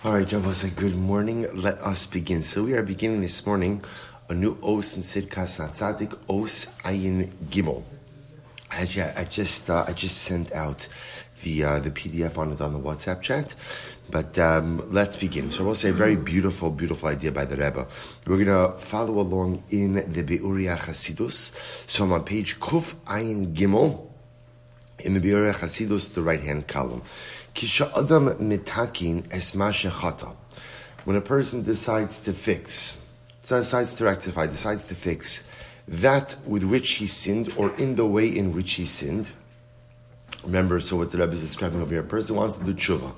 All right, Rabbi, say good morning. Let us begin. So we are beginning this morning a new os in Tzidkas Hatzaddik, os ayin gimel. Actually, I just sent out the PDF on it on the WhatsApp chat. But let's begin. So I will say a very beautiful idea by the Rebbe. We're going to follow along in the Be'uriya Chasidus. So I'm on page Kuf Ayin Gimel in the Be'uriya Chasidus, the right-hand column. Kisha Adam mitakin es ma shechata. When a person decides to fix, decides to rectify, decides to fix that with which he sinned, or in the way in which he sinned. Remember, so what the Rebbe is describing over here, a person wants to do tshuva.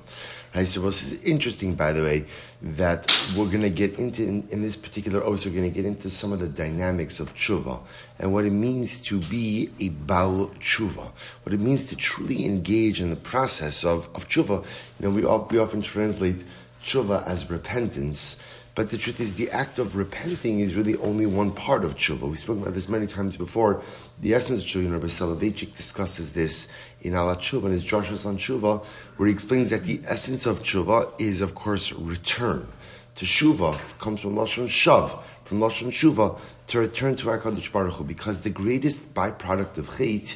Right, so this is interesting, by the way, that we're going to get into, in this particular oath, we're going to get into some of the dynamics of tshuva and what it means to be a bal tshuva, what it means to truly engage in the process of tshuva. You know, we often translate tshuva as repentance, but the truth is the act of repenting is really only one part of tshuva. We've spoken about this many times before. The essence of tshuva, Rabbi Soloveitchik discusses this in Ala Tshuva, in his Joshua on Tshuva, where he explains that the essence of tshuva is, of course, return. Teshuva comes from Lashon Shav, from Lashon Shuva, to return to HaKadosh Baruch Hu, because the greatest byproduct of Chet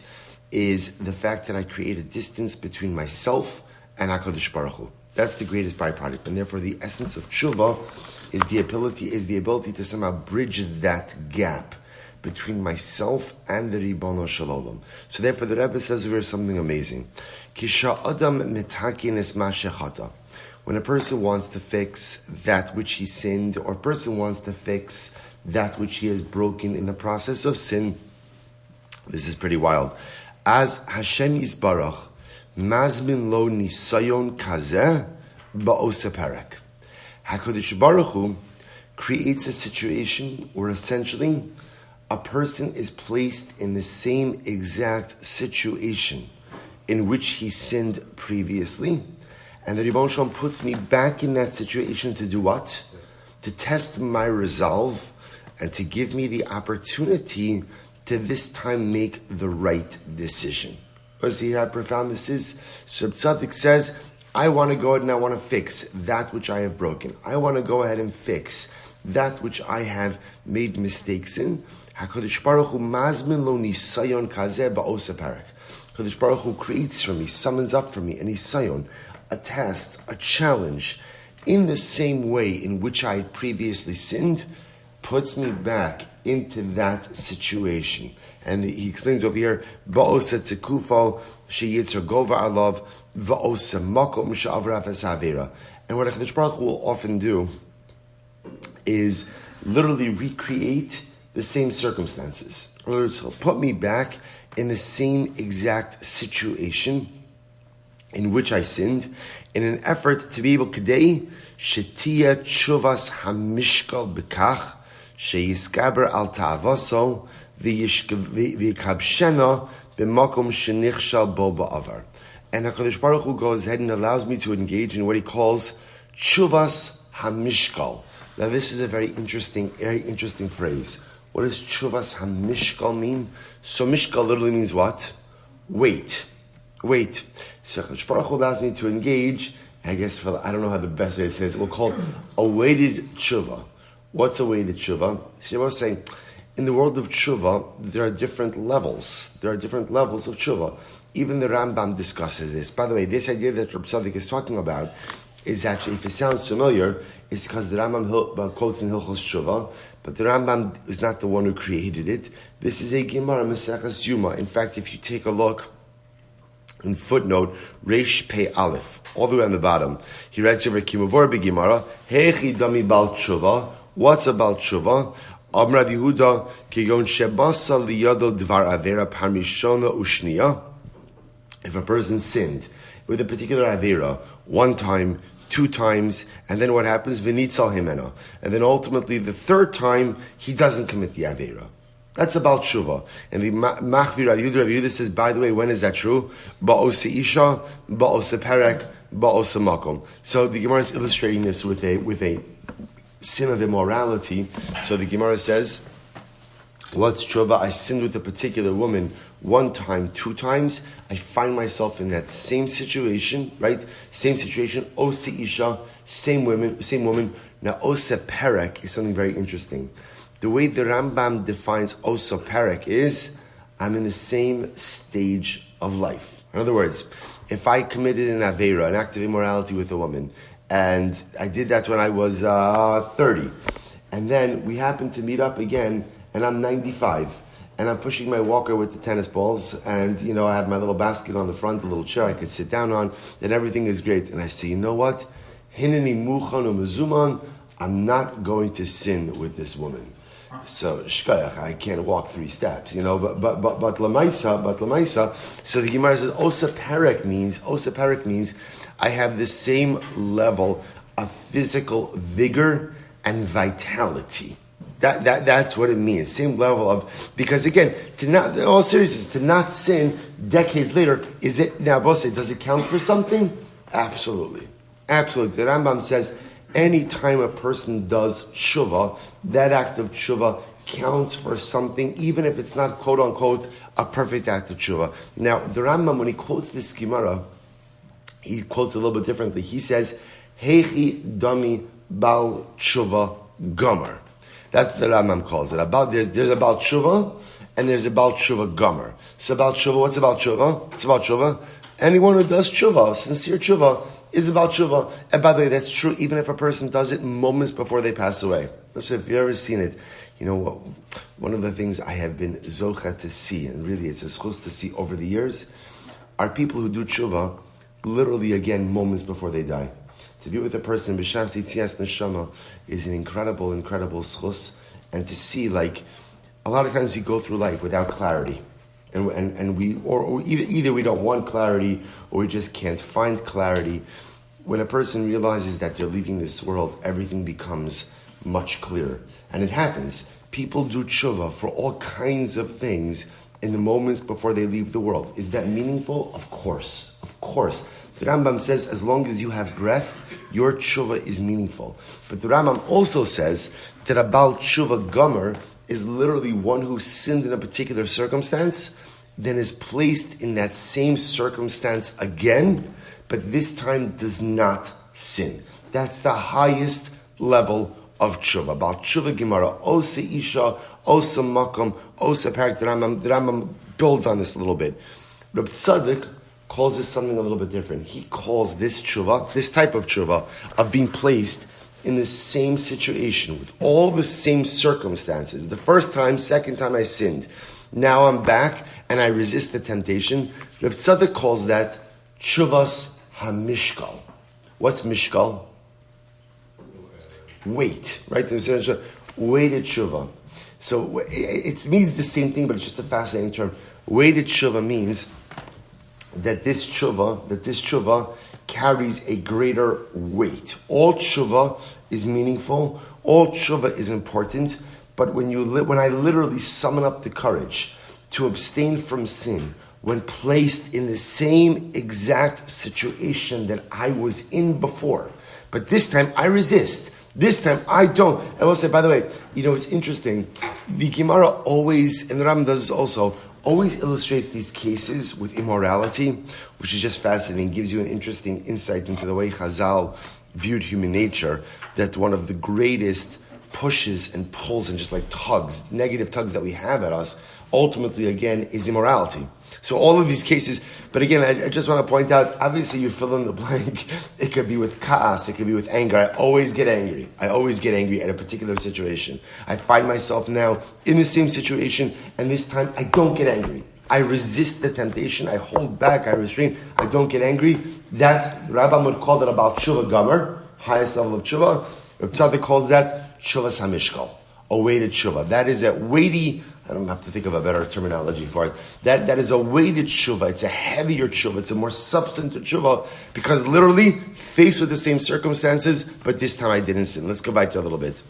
is the fact that I create a distance between myself and HaKadosh Baruch Hu. That's the greatest byproduct, and therefore the essence of tshuva is the ability to somehow bridge that gap between myself and the Ribono Shel Olam. So therefore the Rebbe says over here something amazing. Kisha Adam mitakin es ma shechata. When a person wants to fix that which he sinned, or a person wants to fix that which he has broken in the process of sin, this is pretty wild. As Hashem Yisbarach mazmin lo nisayon kazeh ba'os perek. HaKadosh Baruch Hu creates a situation where essentially a person is placed in the same exact situation in which he sinned previously, and the Ribono Shel Olam puts me back in that situation to do what? To test my resolve and to give me the opportunity to this time make the right decision. See how profound this is? So Tzaddik says, I want to go ahead and I want to fix that which I have broken. I want to go ahead and fix that which I have made mistakes in. HaKadosh Baruch Hu mazmin lo nisayon kazeh ba'os perek. HaKadosh Baruch Hu creates for me, summons up for me, a nisayon, a test, a challenge, in the same way in which I had previously sinned, puts me back into that situation. And he explains over here, ba'os tekufo sheyitzer gova alav va'os makom she'avra v'savera. And what HaKadosh Baruch Hu will often do is literally recreate the same circumstances. In other words, he'll put me back in the same exact situation in which I sinned, in an effort to be able today, shetia tshuvas hamishkal bekach, sheyiskaber al ta'avaso, v'yikabshena b'makom shenichshal bo ba'avar. And HaKadosh Baruch Hu goes ahead and allows me to engage in what he calls tshuvas hamishkal. Now this is a very interesting phrase. What does tshuvas hamishkal mean? So mishkal literally means what? Weight. So HaKadosh Baruch Hu allows me to engage, I guess, I don't know how the best way to say this, we'll call it a weighted tshuva. What's a weighted tshuva? So I was saying, in the world of tshuva, there are different levels. There are different levels of tshuva. Even the Rambam discusses this. By the way, this idea that Reb Tzaddik is talking about is actually, if it sounds familiar, it's because the Rambam quotes in Hilchos Tshuva, but the Rambam is not the one who created it. This is a Gemara, Maseches Yuma. In fact, if you take a look in footnote, Reish Pei Aleph, all the way on the bottom, he writes over Kimavor B'Gemara, Hechi Dami Bal Tshuva. What's a Bal Tshuva? Amrav Yehuda Kigon Shebasa Liyado Dvar Avera Parmishona Ushniya. If a person sinned with a particular Avera one time, two times, and then what happens? V'nitzal himena. And then ultimately the third time, he doesn't commit the Avera. That's about tshuva. And the Machvir Rav Yehuda says, by the way, when is that true? Ba'os isha, ba'os perek, ba'os makom. So the Gemara is illustrating this with a sin of immorality. So the Gemara says, what's tshuva? I sinned with a particular woman one time, two times, I find myself in that same situation, right? Same situation, Ose Isha, same woman. Now, Ose Perek is something very interesting. The way the Rambam defines Ose Perek is, I'm in the same stage of life. In other words, if I committed an Aveira, an act of immorality with a woman, and I did that when I was 30, and then we happen to meet up again, and I'm 95, and I'm pushing my walker with the tennis balls, and I have my little basket on the front, a little chair I could sit down on, and everything is great. And I say, you know what? Hineni muchan u'mezuman, I'm not going to sin with this woman. So shkayach, I can't walk 3 steps, but lamaisa. So the Gemara says osa perek means I have the same level of physical vigor and vitality. That's what it means. Same level of, because again, in all seriousness, to not sin decades later, is it now? Does it count for something? Absolutely. The Rambam says, any time a person does tshuva, that act of tshuva counts for something, even if it's not quote unquote a perfect act of tshuva. Now, the Rambam, when he quotes this Gemara, he quotes a little bit differently. He says, Heichi dami bal tshuva gomer. That's what the Rambam calls it. There's a bal tshuva and there's a bal tshuva gomer. So bal tshuva, what's about tshuva? It's about tshuva. Anyone who does tshuva, sincere tshuva, is about tshuva. And by the way, that's true even if a person does it moments before they pass away. So if you've ever seen it, one of the things I have been zocha to see, and really it's a schus to see over the years, are people who do tshuva literally again moments before they die. To be with a person b'shas yitzias neshama is an incredible schus, and to see, like, a lot of times we go through life without clarity. And we either we don't want clarity or we just can't find clarity. When a person realizes that they're leaving this world, everything becomes much clearer. And it happens. People do tshuva for all kinds of things in the moments before they leave the world. Is that meaningful? Of course. The Rambam says as long as you have breath, your tshuva is meaningful. But the Rambam also says that a bal tshuva gomer is literally one who sinned in a particular circumstance, then is placed in that same circumstance again, but this time does not sin. That's the highest level of tshuva. Bal tshuva gemara, osa isha, osa makom, osa parak. The Rambam builds on this a little bit. Reb Tzaddik calls this something a little bit different. He calls this tshuva, this type of tshuva, of being placed in the same situation, with all the same circumstances. The first time, second time I sinned. Now I'm back, and I resist the temptation. Reb Tzaddik calls that tshuvas hamishkal. What's mishkal? Weight, right? Weighted tshuva. So it means the same thing, but it's just a fascinating term. Weighted tshuva means that this tshuva carries a greater weight. All tshuva is meaningful. All tshuva is important. But when I literally summon up the courage to abstain from sin, when placed in the same exact situation that I was in before, but this time I resist. This time I don't. I will say, by the way, it's interesting. The Gemara always, and the Ram does this also, always illustrates these cases with immorality, which is just fascinating, gives you an interesting insight into the way Chazal viewed human nature, that one of the greatest pushes and pulls and just like tugs, negative tugs that we have at us, ultimately, again, is immorality. So all of these cases, but again, I just want to point out, obviously you fill in the blank. It could be with ka'as, it could be with anger. I always get angry at a particular situation. I find myself now in the same situation, and this time I don't get angry. I resist the temptation, I hold back, I restrain, I don't get angry. That's, Rabbah would call that about tshuva gomer, highest level of tshuva. Reb Tzaddik calls that tshuvas hamishkal, a weighted tshuva. That is a weighty, I don't have to think of a better terminology for it. That is a weighted tshuva. It's a heavier tshuva. It's a more substantive tshuva, because literally faced with the same circumstances, but this time I didn't sin. Let's go back to a little bit.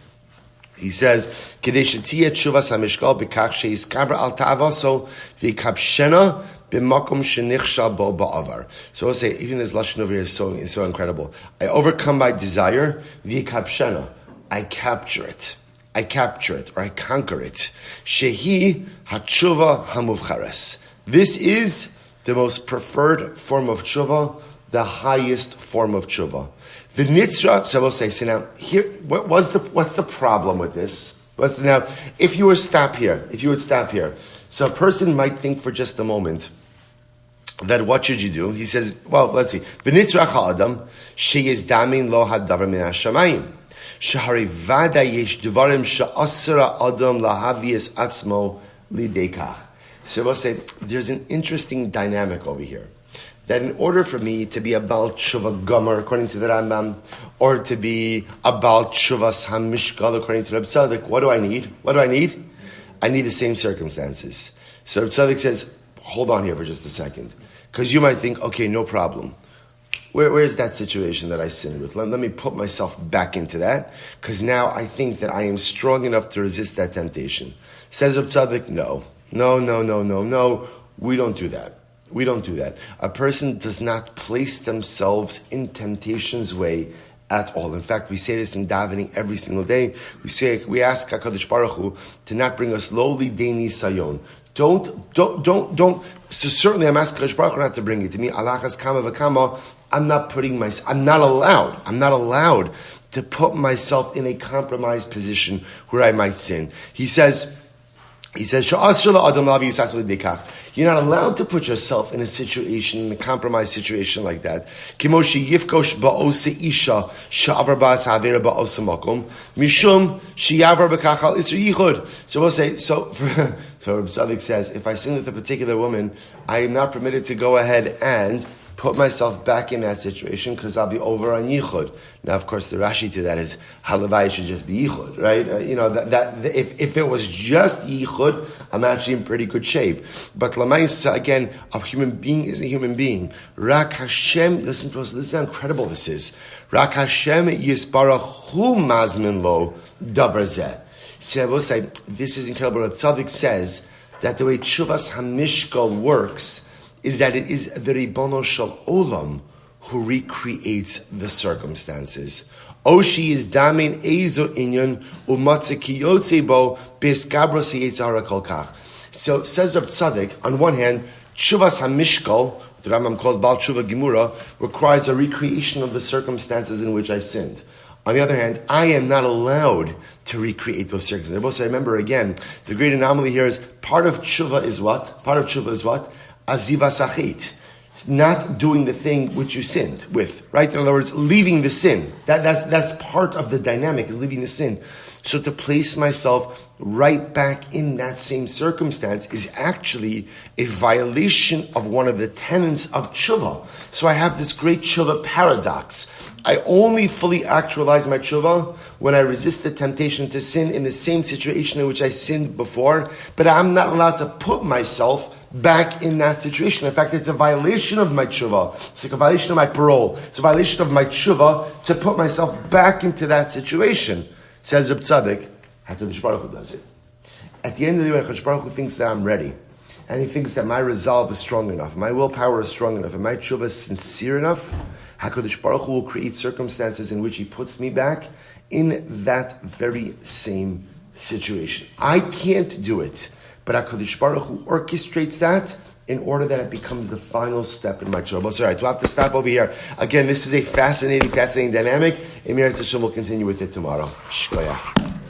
He says, "Kedei shetiyeh tshuvas hamishkal b'kach she'iskaber al ta'avaso v'kapshena b'makom shenichshal bo ba'avar." So I'll say, even this lashon over here is so incredible. I overcome my desire v'kapshena. I capture it, or I conquer it. Shehi hatshuva hamuvchares. This is the most preferred form of tshuva, the highest form of tshuva. The nitzra, so I will say, so now, here, what's the problem with this? Now, if you would stop here, so a person might think for just a moment that what should you do? He says, well, let's see. The nitzra ha'adam, sheyiz damin lo hadavar min hashamayim. Shahari vada yesh dvarim she'asra adam lahavias atzmo lidekach. So we'll say, there's an interesting dynamic over here. That in order for me to be a Baal Tshuva Gomer, according to the Rambam, or to be a Baal Tshuvas HaMishkal, according to the Tzidkas, what do I need? I need the same circumstances. So Tzidkas says, hold on here for just a second. Because you might think, okay, no problem. Where's that situation that I sinned with? Let me put myself back into that, because now I think that I am strong enough to resist that temptation. Says Tzidkas, no. We don't do that. A person does not place themselves in temptation's way at all. In fact, we say this in davening every single day. We ask HaKadosh Baruch Hu to not bring us lowly deni sayon. Don't. So certainly I'm asking HaKadosh Baruch Hu not to bring it to me. Alachas kama v'kama. I'm not allowed to put myself in a compromised position where I might sin. He says, you're not allowed to put yourself in a situation, in a compromised situation like that. So we'll say, so Hatzaddik says, if I sin with a particular woman, I am not permitted to go ahead and put myself back in that situation because I'll be over on yichud. Now, of course, the Rashi to that is halavai should just be yichud, right? If it was just yichud, I'm actually in pretty good shape. But lamaisa, again, a human being is a human being. Rak Hashem, listen to us. Listen how incredible this is. Rak Hashem yisbarach hu mazmin lo davar zeh. See, I will say this is incredible. Tzaddik says that the way Tshuvas HaMishkal works is that it is the Ribono Shel Olam who recreates the circumstances. Oshi is damin ezo inyan umatze kiyotze bo beskabros yetzara kol kach. So says Reb Tzaddik, on one hand, Tshuvas HaMishkal, what the Rambam calls Baal Tshuva Gemura, requires a recreation of the circumstances in which I sinned. On the other hand, I am not allowed to recreate those circumstances. Remember again, the great anomaly here is part of tshuva is what? Aziva sachit. It's not doing the thing which you sinned with, right? In other words, leaving the sin. That's part of the dynamic, is leaving the sin. So to place myself right back in that same circumstance is actually a violation of one of the tenets of tshuva. So I have this great tshuva paradox. I only fully actualize my tshuva when I resist the temptation to sin in the same situation in which I sinned before, but I'm not allowed to put myself back in that situation. In fact, it's a violation of my tshuva. It's like a violation of my parole. It's a violation of my tshuva to put myself back into that situation. Says Reb Tzaddik, HaKadosh Baruch Hu does it. At the end of the day, when HaKadosh Baruch Hu thinks that I'm ready, and he thinks that my resolve is strong enough, my willpower is strong enough, and my tshuva is sincere enough, HaKadosh Baruch Hu will create circumstances in which he puts me back in that very same situation. I can't do it, but HaKadosh Baruch Hu orchestrates that in order that it becomes the final step in my tshuva. All right, we'll have to stop over here. Again, this is a fascinating dynamic. Emir Tzaddik will continue with it tomorrow. Shkoyach.